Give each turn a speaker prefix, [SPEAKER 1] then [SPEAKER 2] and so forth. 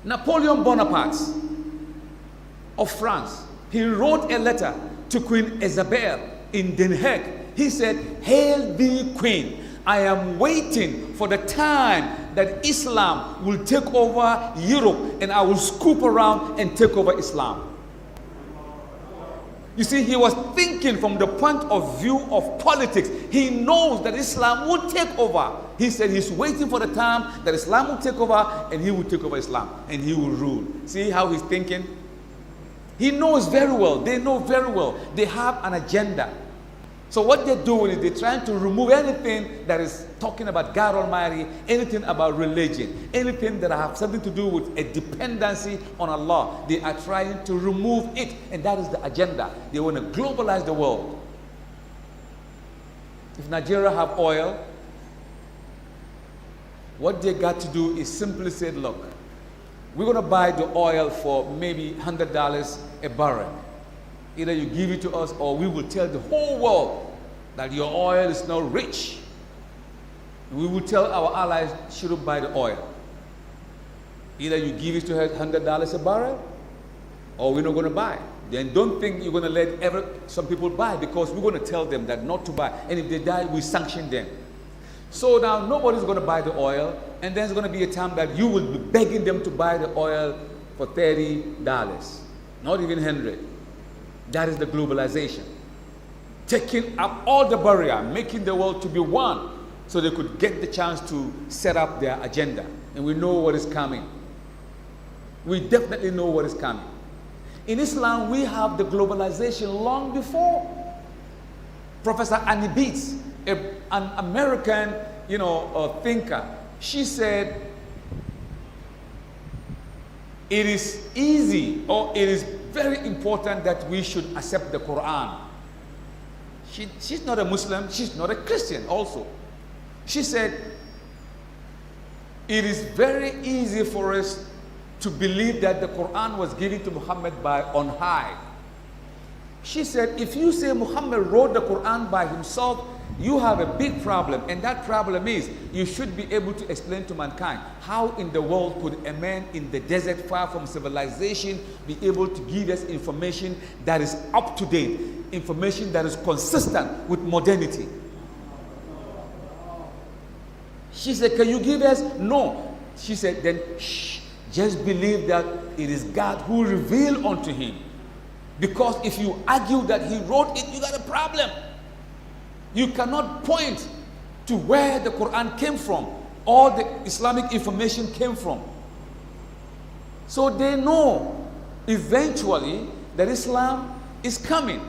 [SPEAKER 1] Napoleon Bonaparte of France, he wrote a letter to Queen Isabel in Den Haag. He said, "Hail thee, Queen. I am waiting for the time that Islam will take over Europe and I will scoop around and take over Islam." You see, he was thinking from the point of view of politics. He knows that Islam will take over. He said he's waiting for the time that Islam will take over and he will take over Islam and he will rule. See how he's thinking? He knows very well. They know very well. They have an agenda. So what they're doing is they're trying to remove anything that is talking about God Almighty, anything about religion, anything that have something to do with a dependency on Allah. They are trying to remove it, and that is the agenda. They want to globalize the world. If Nigeria have oil, what they got to do is simply say, look, we're going to buy the oil for maybe $100 a barrel. Either you give it to us or we will tell the whole world that your oil is not rich. We will tell our allies shouldn't buy the oil. Either you give it to us $100 a barrel or we're not going to buy. Then don't think you're going to let some people buy, because we're going to tell them that not to buy. And if they die, we sanction them. So now nobody's going to buy the oil, and then there's going to be a time that you will be begging them to buy the oil for $30, not even 100. That is the globalization. Taking up all the barrier, making the world to be one, so they could get the chance to set up their agenda. And we know what is coming. We definitely know what is coming. In Islam, we have the globalization long before. Professor Annie Beats, an American, thinker, she said, it is easy, or it is very important that we should accept the Quran. She's not a Muslim, she's not a Christian also. She said, it is very easy for us to believe that the Quran was given to Muhammad by on high. She said, if you say Muhammad wrote the Quran by himself, you have a big problem, and that problem is you should be able to explain to mankind how in the world could a man in the desert far from civilization be able to give us information that is up to date, information that is consistent with modernity. She said, can you give us? No. She said, then shh, just believe that it is God who revealed unto him. Because if you argue that he wrote it, you got a problem. You cannot point to where the Quran came from, or the Islamic information came from. So they know eventually that Islam is coming.